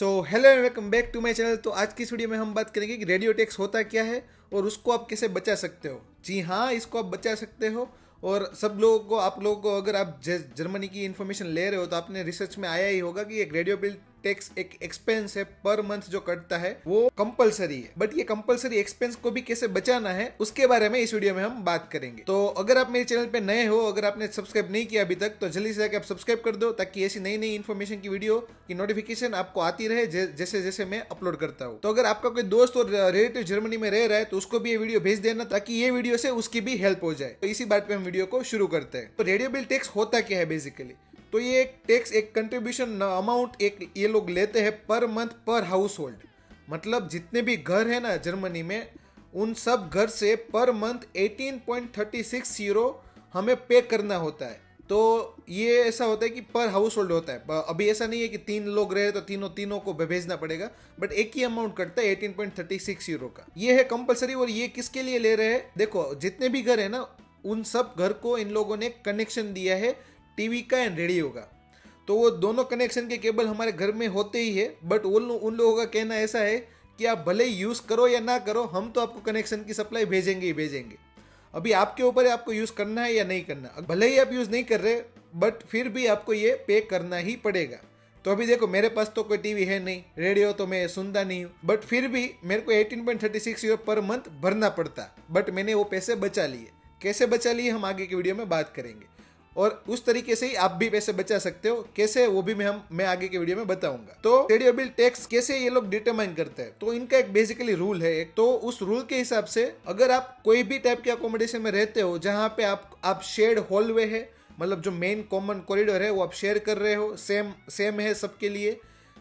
So hello and welcome back to my channel. तो आज की इस वीडियो में हम बात करेंगे कि रेडियो टैक्स होता क्या है और उसको आप कैसे बचा सकते हो। जी हाँ, इसको आप बचा सकते हो। और सब लोगों को, आप लोगों को, अगर आप जर्मनी की इन्फॉर्मेशन ले रहे हो तो आपने रिसर्च में आया ही होगा कि एक रेडियो बिल टैक्स एक एक्सपेंस है, पर मंथ जो कटता है वो कंपलसरी है। बट ये कंपलसरी एक्सपेंस को भी कैसे बचाना है उसके बारे में इस वीडियो में हम बात करेंगे। तो अगर आप मेरे चैनल पे नए हो, अगर आपने सब्सक्राइब नहीं किया अभी तक, तो जल्दी से जाकर आप सब्सक्राइब कर दो ताकि ऐसी नई नई इन्फॉर्मेशन की वीडियो की नोटिफिकेशन आपको आती रहे जैसे जैसे मैं अपलोड करता हूँ। तो अगर आपका कोई दोस्त और रिलेटिव जर्मनी में रह रहा है तो उसको भी ये वीडियो भेज देना ताकि ये वीडियो से उसकी भी हेल्प हो जाए। तो इसी बात पे हम वीडियो को शुरू करते हैं। तो रेडियो बिल टैक्स होता क्या है बेसिकली? तो ये एक टैक्स, एक कंट्रीब्यूशन अमाउंट एक ये लोग लेते हैं पर मंथ पर हाउस होल्ड। मतलब जितने भी घर है ना जर्मनी में, उन सब घर से पर मंथ 18.36 यूरो हमें पे करना होता है। तो ये ऐसा होता है कि पर हाउस होल्ड होता है। अभी ऐसा नहीं है कि 3 लोग रहे तो तीनों को भेजना पड़ेगा, बट एक ही अमाउंट कटता है 18.36 यूरो का। ये है कंपलसरी। और ये किसके लिए ले रहे हैं? देखो, जितने भी घर है ना, उन सब घर को इन लोगों ने कनेक्शन दिया है टीवी का एंड रेडियो का। तो वो दोनों कनेक्शन के केबल हमारे घर में होते ही है। बट उन लोगों का कहना ऐसा है कि आप भले ही यूज़ करो या ना करो, हम तो आपको कनेक्शन की सप्लाई भेजेंगे ही भेजेंगे। अभी आपके ऊपर है आपको यूज़ करना है या नहीं करना। भले ही आप यूज़ नहीं कर रहे, बट फिर भी आपको ये पे करना ही पड़ेगा। तो अभी देखो, मेरे पास तो कोई टीवी है नहीं, रेडियो तो मैं सुनता नहीं हूँ, बट फिर भी मेरे को 18.36 यूरो पर मंथ भरना पड़ता। बट मैंने वो पैसे बचा लिए। कैसे बचा लिए हम आगे की वीडियो में बात करेंगे। और उस तरीके से ही आप भी पैसे बचा सकते हो। कैसे, वो भी मैं आगे के वीडियो में बताऊंगा। तो रेडियो बिल टैक्स कैसे ये लोग डिटरमाइन करते हैं, तो इनका एक बेसिकली रूल है। एक तो उस रूल के हिसाब से अगर आप कोई भी टाइप के अकोमोडेशन में रहते हो जहां पे आप शेयर्ड हॉलवे है, मतलब जो मेन कॉमन कॉरिडोर है वो आप शेयर कर रहे हो, सेम है सबके लिए,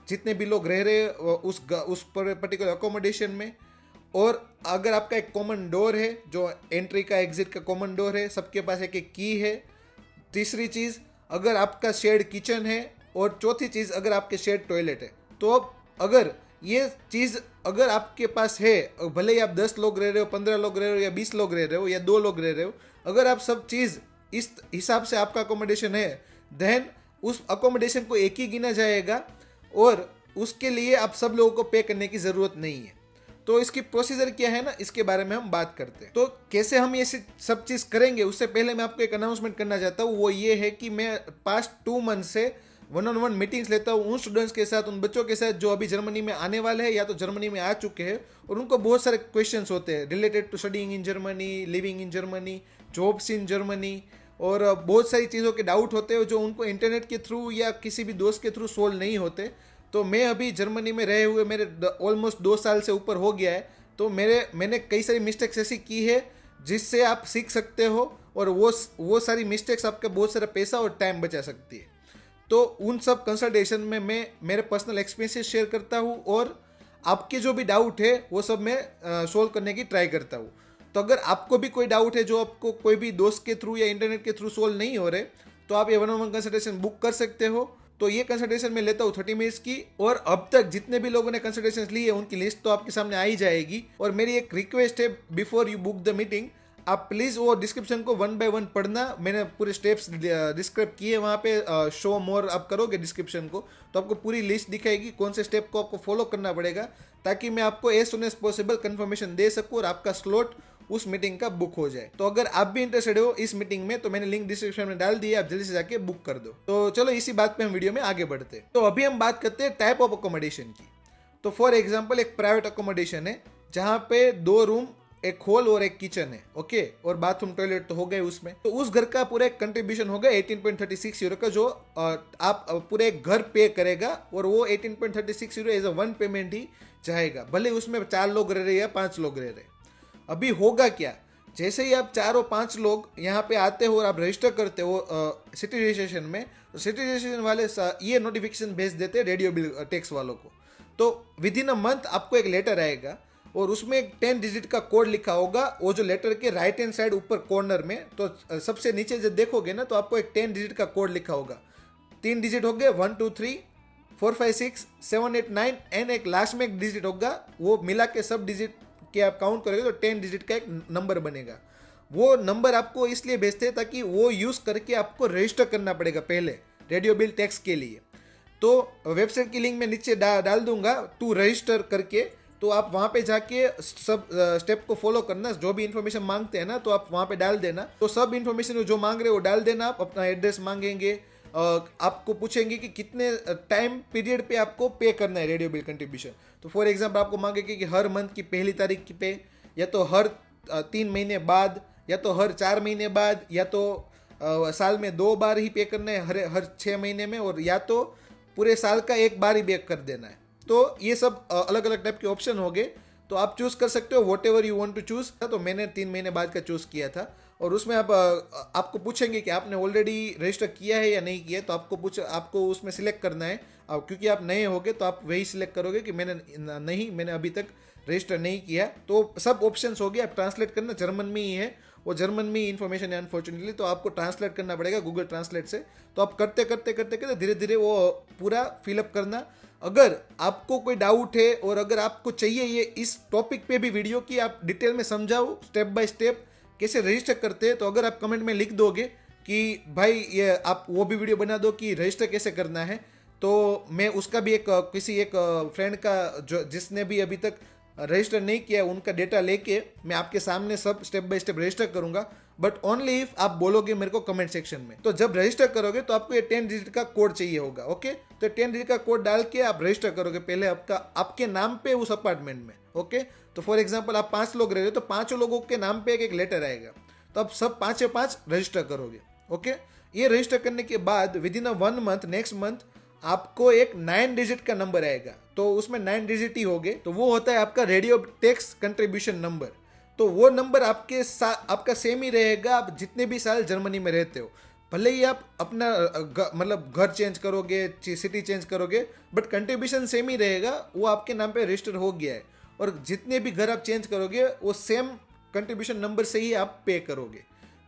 जितने भी लोग रह रहे उस पर्टिकुलर अकोमोडेशन में। और अगर आपका एक कॉमन डोर है, जो एंट्री का एग्जिट का कॉमन डोर है, सबके पास एक की है। तीसरी चीज़, अगर आपका शेयर्ड किचन है। और चौथी चीज़, अगर आपके शेयर्ड टॉयलेट है। तो अब अगर ये चीज़ अगर आपके पास है, भले ही आप 10 लोग रह रहे हो, 15 लोग रह रहे हो, या 20 लोग रह रहे हो, या 2 लोग रह रहे हो, अगर आप सब चीज़ इस हिसाब से आपका अकोमोडेशन है, देन उस अकोमोडेशन को एक ही गिना जाएगा और उसके लिए आप सब लोगों को पे करने की ज़रूरत नहीं है। तो इसकी प्रोसीजर क्या है ना, इसके बारे में हम बात करते हैं। तो कैसे हम ये सब चीज़ करेंगे, उससे पहले मैं आपको एक अनाउंसमेंट करना चाहता हूँ। वो ये है कि मैं पास्ट 2 मंथ से 1-on-1 मीटिंग्स लेता हूँ उन स्टूडेंट्स के साथ, उन बच्चों के साथ जो अभी जर्मनी में आने वाले हैं या तो जर्मनी में आ चुके हैं। और उनको बहुत सारे क्वेश्चंस होते हैं related to studying in Germany, living in Germany, jobs in Germany. और बहुत सारी चीज़ों के डाउट होते हैं जो उनको इंटरनेट के थ्रू या किसी भी दोस्त के थ्रू सोल्व नहीं होते। तो मैं अभी जर्मनी में रहे हुए मेरे ऑलमोस्ट 2 साल से ऊपर हो गया है। तो मैंने कई सारी मिस्टेक्स ऐसी की है जिससे आप सीख सकते हो, और वो सारी मिस्टेक्स आपका बहुत सारा पैसा और टाइम बचा सकती है। तो उन सब कंसल्टेशन में मैं मेरे पर्सनल एक्सपीरियंसेस शेयर करता हूँ, और आपके जो भी डाउट है वो सब मैं सोल्व करने की ट्राई करता हूँ। तो अगर आपको भी कोई डाउट है जो आपको कोई भी दोस्त के थ्रू या इंटरनेट के थ्रू सोल्व नहीं हो रहे, तो आप ये 1-on-1 कंसल्टेशन बुक कर सकते हो। तो ये कंसल्टेशन मैं लेता हूँ 30 मिनट्स की। और अब तक जितने भी लोगों ने कंसल्टेशन ली है उनकी लिस्ट तो आपके सामने आ ही जाएगी। और मेरी एक रिक्वेस्ट है, before you book the meeting, आप प्लीज़ वो डिस्क्रिप्शन को 1 by 1 पढ़ना। मैंने पूरे स्टेप्स डिस्क्राइब किए वहाँ पे। शो मोर आप करोगे डिस्क्रिप्शन को तो आपको पूरी लिस्ट दिखाएगी कौन से स्टेप को आपको फॉलो करना पड़ेगा, ताकि मैं आपको as soon as possible confirmation दे सकूँ और आपका स्लॉट उस मीटिंग का बुक हो जाए। तो अगर आप भी इंटरेस्टेड हो इस मीटिंग में तो मैंने लिंक डिस्क्रिप्शन में डाल दिया, आप जल्दी से जाके बुक कर दो। तो चलो इसी बात पे हम वीडियो में आगे बढ़ते हैं। तो अभी हम बात करते हैं टाइप ऑफ अकोमोडेशन की। तो फॉर एग्जांपल, एक प्राइवेट अकोमोडेशन है जहाँ पे 2 रूम, एक हॉल और एक किचन है, ओके, और बाथरूम टॉयलेट तो हो गए उसमें। तो उस घर का पूरा एक कंट्रीब्यूशन होगा 18.36 यूरो का, जो आप पूरे एक घर पे करेगा। और वो 18.36 यूरो एज अ 1 पेमेंट ही जाएगा, भले उसमें 4 लोग रह रहे या 5 लोग रह रहे। अभी होगा क्या, जैसे ही आप 4 और 5 लोग यहाँ पे आते हो और आप रजिस्टर करते हो सिटी रजिस्ट्रेशन में, तो सिटी रजिस्ट्रेशन वाले ये नोटिफिकेशन भेज देते हैं रेडियो बिल टैक्स वालों को। तो विद इन अ मंथ आपको एक लेटर आएगा और उसमें एक 10 डिजिट का कोड लिखा होगा। वो जो लेटर के राइट हैंड साइड ऊपर कॉर्नर में, तो सबसे नीचे जब देखोगे ना, तो आपको एक 10 डिजिट का कोड लिखा होगा। 3 डिजिट हो गए, 1 2 3 4 5 6 7 8 9, एंड एक लास्ट में एक डिजिट होगा। वो मिला के सब डिजिट के आप काउंट करोगे तो 10 डिजिट का एक नंबर बनेगा। वो नंबर आपको इसलिए भेजते हैं ताकि वो यूज़ करके आपको रजिस्टर करना पड़ेगा पहले रेडियो बिल टैक्स के लिए। तो वेबसाइट की लिंक मैं नीचे डाल दूंगा टू रजिस्टर करके, तो आप वहाँ पे जाके सब स्टेप को फॉलो करना। जो भी इन्फॉर्मेशन मांगते हैं ना तो आप वहाँ पे डाल देना। तो सब इन्फॉर्मेशन जो मांग रहे हो वो डाल देना। आप अपना एड्रेस मांगेंगे, आपको पूछेंगे कि कितने टाइम पीरियड पे आपको पे करना है रेडियो बिल कंट्रीब्यूशन। तो फॉर एग्जाम्पल आपको मांगेंगे कि हर मंथ की पहली तारीख की पे, या तो हर 3 महीने बाद, या तो हर 4 महीने बाद, या तो साल में 2 बार ही पे करना है हर 6 महीने में, और या तो पूरे साल का एक बार ही पे कर देना है। तो ये सब अलग अलग टाइप के ऑप्शन हो गए, तो आप चूज कर सकते हो whatever you want to choose. तो मैंने 3 महीने बाद का चूज किया था, और उसमें आप आपको पूछेंगे कि आपने ऑलरेडी रजिस्टर किया है या नहीं किया, तो आपको उसमें सिलेक्ट करना है। अब क्योंकि आप नए होगे तो आप वही सिलेक्ट करोगे कि मैंने अभी तक रजिस्टर नहीं किया। तो सब ऑप्शंस हो गए। आप ट्रांसलेट करना, जर्मन में ही है वो, जर्मन में ही इन्फॉर्मेशन है अनफॉर्चुनेटली, तो आपको ट्रांसलेट करना पड़ेगा गूगल ट्रांसलेट से। तो आप करते करते करते करते धीरे धीरे वो पूरा फिलअप करना। अगर आपको कोई डाउट है और अगर आपको चाहिए ये इस टॉपिक पे भी वीडियो की आप डिटेल में समझाओ स्टेप बाय स्टेप कैसे रजिस्टर करते हैं, तो अगर आप कमेंट में लिख दोगे कि भाई ये आप वो भी वीडियो बना दो कि रजिस्टर कैसे करना है, तो मैं उसका भी किसी एक फ्रेंड का जो जिसने भी अभी तक रजिस्टर नहीं किया उनका डेटा लेके मैं आपके सामने सब स्टेप बाय स्टेप रजिस्टर करूंगा। बट ओनली इफ आप बोलोगे मेरे को कमेंट सेक्शन में। तो जब रजिस्टर करोगे तो आपको ये 10 डिजिट का कोड चाहिए होगा। ओके, तो 10 डिजिट का कोड डाल के आप रजिस्टर करोगे पहले आपके नाम पे उस अपार्टमेंट में। ओके, तो फॉर एग्जाम्पल आप 5 लोग रह रहे हो, तो 5 लोगों के नाम पे एक लेटर आएगा, तो आप सब 5 रजिस्टर करोगे। ओके, ये रजिस्टर करने के बाद with in 1 month, next month आपको एक 9 डिजिट का नंबर आएगा। तो उसमें 9 डिजिट ही होंगे, तो वो होता है आपका रेडियो टैक्स कंट्रीब्यूशन नंबर। तो वो नंबर आपका सेम ही रहेगा आप जितने भी साल जर्मनी में रहते हो। भले ही आप अपना मतलब घर चेंज करोगे, सिटी चेंज करोगे, बट कंट्रीब्यूशन सेम ही रहेगा, वो आपके नाम पे रजिस्टर हो गया है। और जितने भी घर आप चेंज करोगे वो सेम कंट्रीब्यूशन नंबर से ही आप पे करोगे।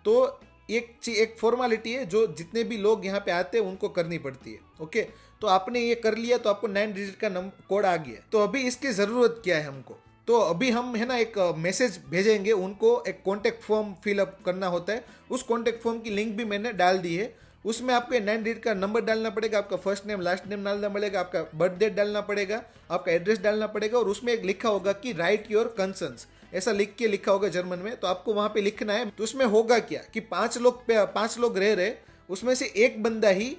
तो एक फॉर्मेलिटी है जो जितने भी लोग यहाँ पे आते हैं उनको करनी पड़ती है। ओके, तो आपने ये कर लिया तो आपको 9 डिजिट का कोड आ गया। तो अभी इसकी ज़रूरत क्या है हमको, तो अभी हम है ना एक मैसेज भेजेंगे उनको, एक कॉन्टेक्ट फॉर्म फिलअप करना होता है। उस कॉन्टेक्ट फॉर्म की लिंक भी मैंने डाल दी है। उसमें आपको 9 डिजिट का नंबर डालना पड़ेगा, आपका फर्स्ट नेम लास्ट नेम डालना पड़ेगा, आपका बर्थ डेट डालना पड़ेगा, आपका एड्रेस डालना पड़ेगा, और उसमें एक लिखा होगा कि राइट योर कंसर्न्स, ऐसा लिख के लिखा होगा जर्मन में। तो आपको वहां पे लिखना है। तो उसमें होगा क्या कि 5 लोग रह रहे, उसमें से एक बंदा ही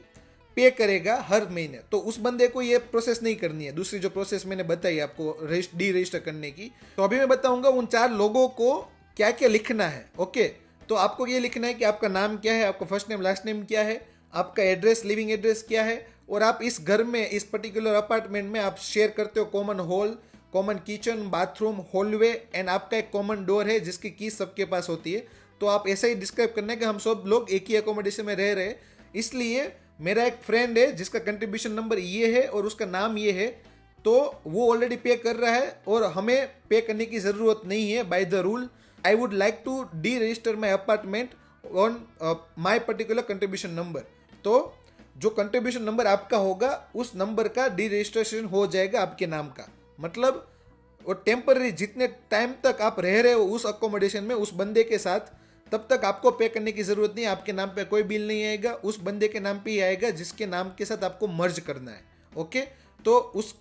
पे करेगा हर महीने। तो उस बंदे को ये प्रोसेस नहीं करनी है, दूसरी जो प्रोसेस मैंने बताई आपको डी रजिस्टर करने की। तो अभी मैं बताऊंगा उन 4 लोगों को क्या क्या लिखना है। ओके, तो आपको ये लिखना है कि आपका नाम क्या है, आपका फर्स्ट नेम लास्ट नेम क्या है, आपका एड्रेस लिविंग एड्रेस क्या है, और आप इस घर में इस पर्टिकुलर अपार्टमेंट में आप शेयर करते हो common hall, common kitchen, bathroom, hallway, and आपका एक कॉमन डोर है जिसकी की सबके पास होती है। तो आप ऐसा ही डिस्क्राइब करना है कि हम सब लोग एक ही अकोमोडेशन में रह रहे हैं, इसलिए मेरा एक फ्रेंड है जिसका कंट्रीब्यूशन नंबर ये है और उसका नाम ये है, तो वो ऑलरेडी पे कर रहा है और हमें पे करने की ज़रूरत नहीं है। By the rule I would like to deregister my apartment on my particular contribution number. तो जो कंट्रीब्यूशन नंबर आपका होगा उस नंबर का डी रजिस्ट्रेशन हो जाएगा आपके नाम का। मतलब वो टेम्पररी जितने टाइम तक आप रह रहे हो उस अकोमोडेशन में उस बंदे के साथ, तब तक आपको पे करने की जरूरत नहीं है। आपके नाम पे कोई बिल नहीं आएगा, उस बंदे के नाम पे ही आएगा जिसके नाम के साथ आपको मर्ज करना है। ओके, तो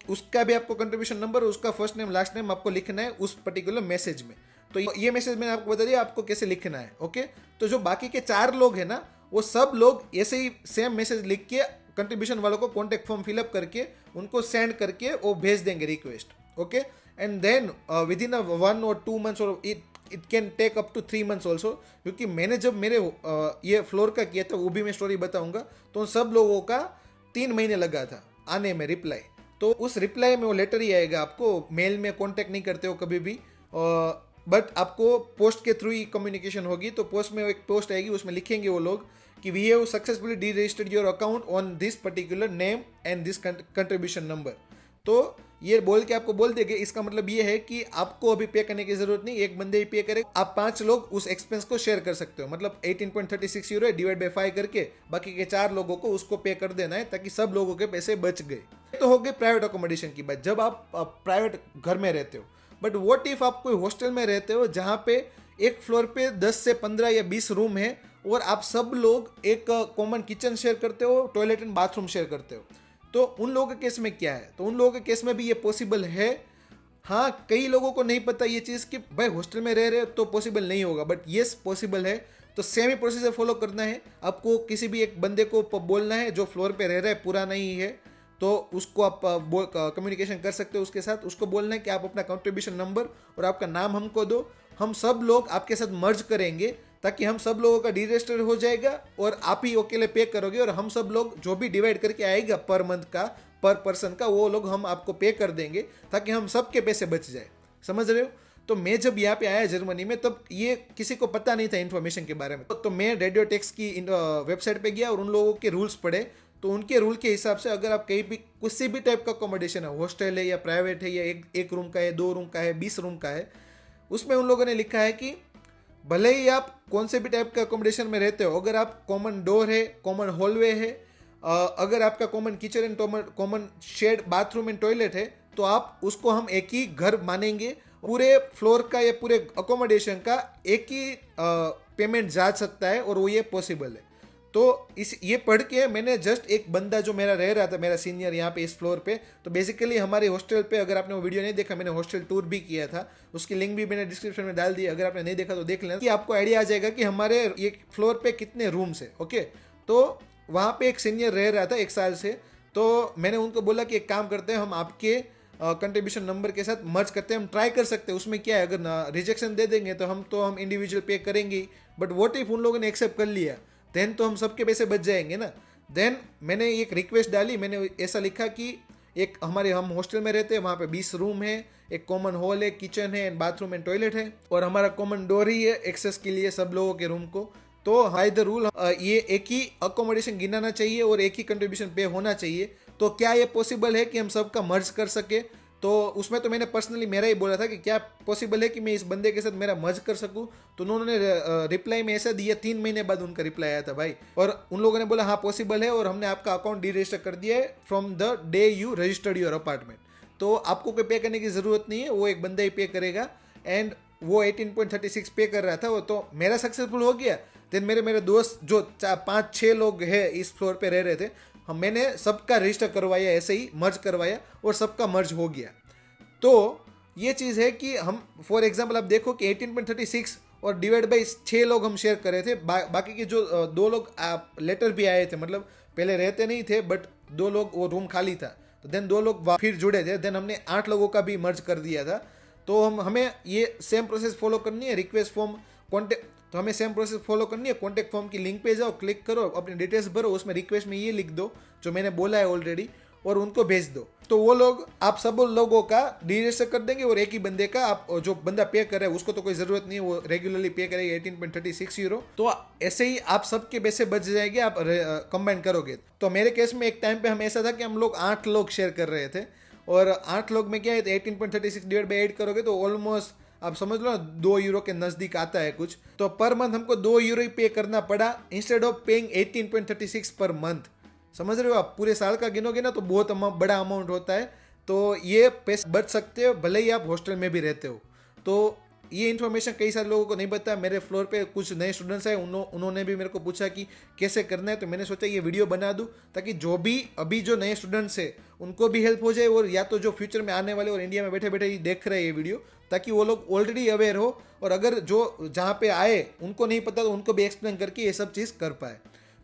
उसका भी आपको कंट्रीब्यूशन नंबर, उसका फर्स्ट नेम लास्ट नेम आपको लिखना है उस पर्टिकुलर मैसेज में। तो ये मैसेज मैंने आपको बता दिया आपको कैसे लिखना है। ओके, तो जो बाकी के 4 लोग हैं ना, वो सब लोग ऐसे ही सेम मैसेज लिख के कंट्रीब्यूशन वालों को कॉन्टेक्ट फॉर्म फिलअप करके उनको सेंड करके वो भेज देंगे request. Okay, and then within 1 or 2 months और it can take up to 3 months also, क्योंकि मैंने जब मेरे ये फ्लोर का किया था वो भी मैं स्टोरी बताऊंगा। तो उन सब लोगों का 3 महीने लगा था आने में रिप्लाई। तो उस रिप्लाई में वो लेटर ही आएगा आपको, मेल में कॉन्टेक्ट नहीं करते हो कभी भी, बट आपको पोस्ट के थ्रू ही कम्युनिकेशन होगी। तो पोस्ट में एक पोस्ट आएगी, उसमें लिखेंगे वो लोग कि we have successfully deregistered your account on this particular name and this contribution number. तो ये बोल के आपको बोल देंगे, इसका मतलब ये है कि आपको अभी पे करने की जरूरत नहीं, एक बंदे ही पे करे। आप 5 लोग उस एक्सपेंस को शेयर कर सकते हो, मतलब 18.36 यूरो डिवाइड बाय 5 करके बाकी के 4 लोगों को उसको पे कर देना है, ताकि सब लोगों के पैसे बच गए। तो हो गए प्राइवेट अकोमोडेशन की बात, जब आप प्राइवेट घर में रहते हो। बट व्हाट इफ आप कोई हॉस्टल में रहते हो जहाँ पे एक फ्लोर पे 10 से 15 या 20 रूम है और आप सब लोग एक कॉमन किचन शेयर करते हो, टॉयलेट एंड बाथरूम शेयर करते हो। तो उन लोगों के केस में क्या है, तो उन लोगों के केस में भी ये पॉसिबल है। हाँ, कई लोगों को नहीं पता ये चीज़ कि भाई हॉस्टल में रह रहे हो तो पॉसिबल नहीं होगा, बट येस पॉसिबल है। तो सेम ही प्रोसीजर फॉलो करना है आपको। किसी भी एक बंदे को बोलना है जो फ्लोर पे रह रहा है, पूरा नहीं है, तो उसको आप कम्युनिकेशन कर सकते हो उसके साथ। उसको बोलना है कि आप अपना कंट्रीब्यूशन नंबर और आपका नाम हमको दो, हम सब लोग आपके साथ मर्ज करेंगे, ताकि हम सब लोगों का डिरेजिस्टर हो जाएगा और आप ही अकेले पे करोगे, और हम सब लोग जो भी डिवाइड करके आएगा पर मंथ का, पर पर्सन का, वो लोग हम आपको पे कर देंगे, ताकि हम सबके पैसे बच जाए। समझ रहे हो? तो मैं जब यहाँ पे आया जर्मनी में, तब ये किसी को पता नहीं था इन्फॉर्मेशन के बारे में। तो मैं रेडियो टेक्स की वेबसाइट पे गया और उन लोगों के रूल्स पढ़े। तो उनके रूल के हिसाब से अगर आप कहीं भी किसी भी टाइप का अकोमोडेशन है, हॉस्टल है या प्राइवेट है, या एक रूम का है, 2 रूम का है, 20 रूम का है, उसमें उन लोगों ने लिखा है कि भले ही आप कौन से भी टाइप का अकोमोडेशन में रहते हो, अगर आप कॉमन डोर है, कॉमन हॉलवे है, अगर आपका common kitchen and common shared bathroom and toilet है, तो आप उसको हम एक ही घर मानेंगे। पूरे फ्लोर का या पूरे अकोमोडेशन का एक ही पेमेंट जा सकता है, और वो ये पॉसिबल है। तो ये पढ़ के मैंने जस्ट एक बंदा जो मेरा रह रहा था, मेरा सीनियर यहाँ पे इस फ्लोर पे, तो बेसिकली हमारे हॉस्टल पे, अगर आपने वो वीडियो नहीं देखा, मैंने हॉस्टल टूर भी किया था, उसकी लिंक भी मैंने डिस्क्रिप्शन में डाल दी, अगर आपने नहीं देखा तो देख लेना, कि आपको आइडिया आ जाएगा कि हमारे ये फ्लोर पे कितने रूम्स है। ओके, तो वहाँ पे एक सीनियर रह रहा था 1 साल से। तो मैंने उनको बोला कि एक काम करते हैं, हम आपके कंट्रीब्यूशन नंबर के साथ मर्ज करते हैं, हम ट्राई कर सकते हैं, उसमें क्या है, अगर रिजेक्शन दे देंगे तो हम इंडिविजुअल पे करेंगे, बट व्हाट इफ उन लोगों ने एक्सेप्ट कर लिया, देन तो हम सबके पैसे बच जाएंगे ना। देन मैंने एक रिक्वेस्ट डाली, मैंने ऐसा लिखा कि एक हम हॉस्टल में रहते हैं, वहाँ पे 20 रूम है, एक कॉमन हॉल है, किचन है, बाथरूम एंड टॉयलेट है, और हमारा कॉमन डोर ही है एक्सेस के लिए सब लोगों के रूम को। तो हाई द रूल, ये एक ही अकोमोडेशन गिनाना चाहिए और एक ही कंट्रीब्यूशन पे होना चाहिए। तो क्या ये पॉसिबल है कि हम सबका मर्ज कर सके? तो उसमें तो मैंने पर्सनली मेरा ही बोला था कि क्या पॉसिबल है कि मैं इस बंदे के साथ मेरा मर्ज कर सकूं। तो उन्होंने रिप्लाई में ऐसा दिया, 3 महीने बाद उनका रिप्लाई आया था भाई, और उन लोगों ने बोला हाँ पॉसिबल है, और हमने आपका अकाउंट डी रजिस्टर कर दिया है from the day you registered your apartment. तो आपको कोई पे करने की ज़रूरत नहीं है, वो एक बंदा ही पे करेगा। एंड वो 18.36 पे कर रहा था, वो तो मेरा सक्सेसफुल हो गया। देन मेरे दोस्त जो 5-6 लोग हैं इस फ्लोर पे रह रहे थे, मैंने सबका रजिस्टर करवाया, ऐसे ही मर्ज करवाया, और सबका मर्ज हो गया। तो ये चीज़ है कि हम फॉर एग्जांपल आप देखो कि 18.36 और डिवाइड बाई 6 लोग हम शेयर कर रहे थे। बाकी के जो 2 लोग लेटर भी आए थे, मतलब पहले रहते नहीं थे, बट 2 लोग, वो रूम खाली था, तो देन 2 लोग फिर जुड़े थे, देन हमने 8 लोगों का भी मर्ज कर दिया था। तो हमें ये सेम प्रोसेस फॉलो करनी है। रिक्वेस्ट फॉर्म, कॉन्टेक्ट, तो हमें सेम प्रोसेस फॉलो करनी है। कॉन्टेक्ट फॉर्म की लिंक पे जाओ, क्लिक करो, अपनी डिटेल्स भरो, उसमें रिक्वेस्ट में ये लिख दो जो मैंने बोला है ऑलरेडी, और उनको भेज दो। तो वो लोग आप सब लोगों का रजिस्टर कर देंगे, और एक ही बंदे का, आप जो बंदा पे कर रहा है उसको तो कोई ज़रूरत नहीं है, वो रेगुलरली पे करेगा 18.36 यूरो। तो ऐसे ही आप सबके पैसे बच जाएंगे, आप कंबाइन करोगे। तो मेरे केस में एक टाइम पे हम ऐसा था कि हम लोग 8 लोग शेयर कर रहे थे, और 8 लोग में क्या है, 18.36 डिवाइड बाई 8 करोगे तो ऑलमोस्ट आप समझ लो 2 यूरो के नज़दीक आता है कुछ। तो पर मंथ हमको 2 यूरो ही पे करना पड़ा, instead of paying 18.36 per month. समझ रहे हो? आप पूरे साल का गिनोगे ना तो बहुत बड़ा अमाउंट होता है। तो ये पैसे बच सकते हो भले ही आप हॉस्टल में भी रहते हो। तो ये इन्फॉर्मेशन कई सारे लोगों को नहीं पता। मेरे फ्लोर पे कुछ नए स्टूडेंट्स हैं, उन्होंने भी मेरे को पूछा कि कैसे करना है, तो मैंने सोचा ये वीडियो बना दूं, ताकि जो भी अभी जो नए स्टूडेंट्स हैं उनको भी हेल्प हो जाए, और या तो जो फ्यूचर में आने वाले और इंडिया में बैठे बैठे ही देख रहे हैं ये वीडियो, ताकि वो लोग ऑलरेडी अवेयर हो, और अगर जो जहाँ पे आए उनको नहीं पता तो उनको भी एक्सप्लेन करके ये सब चीज़ कर पाए।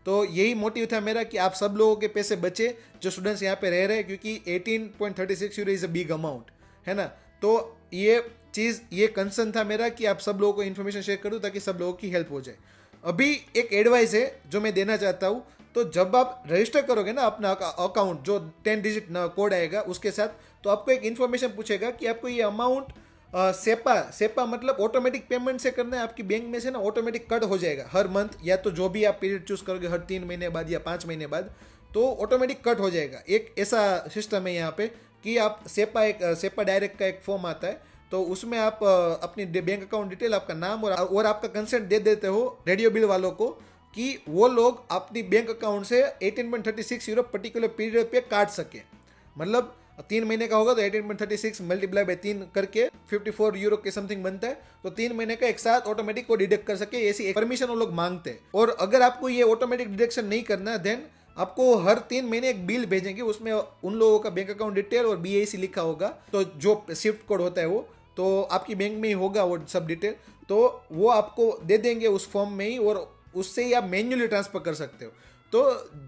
तो यही मोटिव था मेरा कि आप सब लोगों के पैसे बचे जो स्टूडेंट्स यहाँ पे रह रहे हैं, क्योंकि 18.36 euro is a big amount, है ना। तो ये कंसर्न था मेरा कि आप सब लोगों को इन्फॉर्मेशन शेयर कर दूँ ताकि सब लोगों की हेल्प हो जाए। अभी एक एडवाइस है जो मैं देना चाहता हूँ। तो जब आप रजिस्टर करोगे ना अपना अकाउंट, जो 10 डिजिट कोड आएगा उसके साथ, तो आपको एक इन्फॉर्मेशन पूछेगा कि आपको ये अमाउंट सेपा मतलब ऑटोमेटिक पेमेंट से करना है। आपकी बैंक में से ना ऑटोमेटिक कट हो जाएगा हर मंथ, या तो जो भी आप पीरियड चूज करोगे हर 3 महीने बाद या 5 महीने बाद, तो ऑटोमेटिक कट हो जाएगा। एक ऐसा सिस्टम है यहाँ पे कि आप सेपा डायरेक्ट का एक फॉर्म आता है, तो उसमें आप अपनी बैंक अकाउंट डिटेल, आपका नाम और आपका कंसेंट दे देते हो रेडियो बिल वालों को, कि वो लोग अपनी बैंक अकाउंट से 18.36 यूरो पर्टिकुलर पीरियड पे काट सके। मतलब 3 महीने का होगा तो 18.36 मल्टीप्लाई बाई 3 करके 54 यूरो के समथिंग बनता है। तो 3 महीने का एक साथ ऑटोमेटिक को डिडक्ट कर सके, ऐसी एक परमिशन वो लोग मांगते हैं। और अगर आपको ये ऑटोमेटिक डिडक्शन नहीं करना, देन आपको हर 3 महीने एक बिल भेजेंगे, उसमें उन लोगों का बैंक अकाउंट डिटेल और BIC लिखा होगा, तो जो स्विफ्ट कोड होता है वो तो आपकी बैंक में ही होगा वो सब डिटेल, तो वो आपको दे देंगे उस फॉर्म में ही, और उससे ही आप मैन्युअली ट्रांसफर कर सकते हो। तो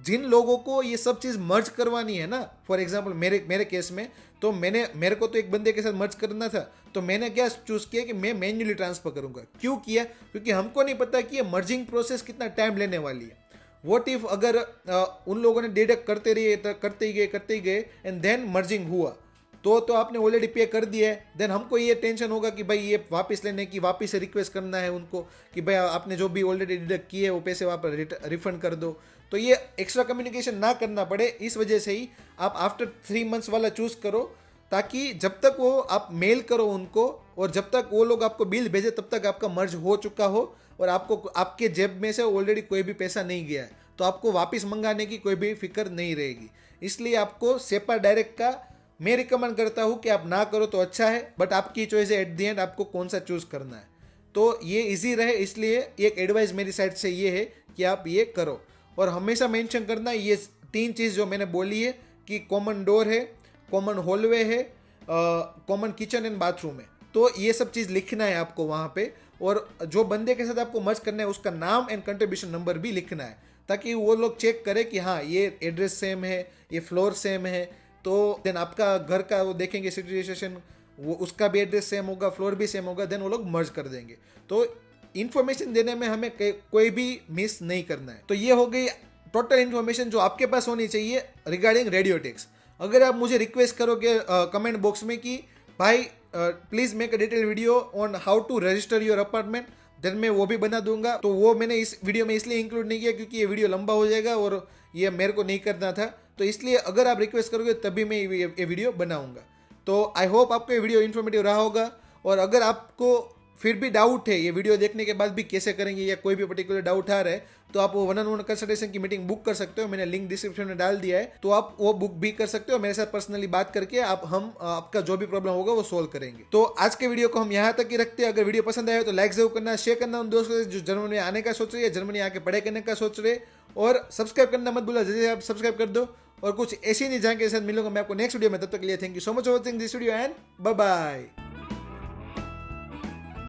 जिन लोगों को ये सब चीज़ मर्ज करवानी है ना, फॉर एग्जांपल मेरे केस में, तो मेरे को तो एक बंदे के साथ मर्ज करना था, तो मैंने क्या चूज़ किया कि मैं मैन्युअली ट्रांसफर करूंगा। क्यों किया? क्योंकि हमको नहीं पता कि ये मर्जिंग प्रोसेस कितना टाइम लेने वाली है। वॉट इफ अगर उन लोगों ने डिडक्ट करते ही गए एंड देन मर्जिंग हुआ, तो आपने ऑलरेडी पे कर दिया है, देन हमको ये टेंशन होगा कि भाई ये वापस लेने की, वापस से रिक्वेस्ट करना है उनको कि भाई आपने जो भी ऑलरेडी डिडक्ट किए वो पैसे वापस रिफंड कर दो। तो ये एक्स्ट्रा कम्युनिकेशन ना करना पड़े, इस वजह से ही आप आफ्टर 3 मंथ्स वाला चूज करो, ताकि जब तक वो आप मेल करो उनको और जब तक वो लोग आपको बिल भेजे तब तक आपका मर्ज हो चुका हो और आपको आपके जेब में से ऑलरेडी कोई भी पैसा नहीं गया है, तो आपको वापस मंगाने की कोई भी फिक्र नहीं रहेगी। इसलिए आपको सेपा डायरेक्ट का मैं रिकमेंड करता हूँ कि आप ना करो तो अच्छा है, बट आपकी चॉइस है एट दी एंड आपको कौन सा चूज करना है। तो ये इजी रहे, इसलिए एक एडवाइस मेरी साइड से ये है कि आप ये करो। और हमेशा मेंशन करना ये 3 चीज़ जो मैंने बोली है कि कॉमन डोर है, कॉमन हॉलवे है, कॉमन किचन एंड बाथरूम है, तो ये सब चीज़ लिखना है आपको वहाँ पे। और जो बंदे के साथ आपको मर्ज करना है उसका नाम एंड कंट्रीब्यूशन नंबर भी लिखना है, ताकि वो लोग चेक करें कि हाँ ये एड्रेस सेम है, ये फ्लोर सेम है। तो देन आपका घर का वो देखेंगे सिटी रजिस्ट्रेशन, वो उसका भी एड्रेस सेम होगा, फ्लोर भी सेम होगा, देन वो लोग मर्ज कर देंगे। तो इन्फॉर्मेशन देने में हमें कोई भी मिस नहीं करना है। तो ये हो गई टोटल इन्फॉर्मेशन जो आपके पास होनी चाहिए रिगार्डिंग रेडियोटेक्स। अगर आप मुझे रिक्वेस्ट करोगे कमेंट बॉक्स में कि भाई please make a detail video on how to register your apartment, then मैं वो भी बना दूंगा। तो वो मैंने इस वीडियो में इसलिए इंक्लूड नहीं किया क्योंकि ये वीडियो लंबा हो जाएगा और ये मेरे को नहीं करना था, तो इसलिए अगर आप रिक्वेस्ट करोगे तभी मैं ये वीडियो बनाऊंगा। तो आई होप आपको ये वीडियो इन्फॉर्मेटिव रहा होगा। और अगर आपको फिर भी डाउट है ये वीडियो देखने के बाद भी कैसे करेंगे या कोई भी पर्टिकुलर डाउट आ रहा है, तो आप वो 1-on-1 कंसल्टेशन की मीटिंग बुक कर सकते हो, मैंने लिंक डिस्क्रिप्शन में डाल दिया है, तो आप वो बुक भी कर सकते हो। मेरे साथ पर्सनली बात करके हम आपका जो भी प्रॉब्लम होगा वो सोल्व करेंगे। तो आज के वीडियो को हम यहाँ तक ही रखते हैं। अगर वीडियो पसंद आया तो लाइक जरूर करना, शेयर करना उन दोस्तों से जो जर्मनी में आने का सोच रहे हैं, जर्मनी आके पढ़ाई करने का सोच रहे, और सब्सक्राइब करना मत भूलो, जैसे आप सब्सक्राइब कर दो। और कुछ ऐसी नहीं जानकारी के साथ मिलूंगा मैं आपको नेक्स्ट वीडियो में, तब तक के लिए thank you so much for watching this video and bye bye.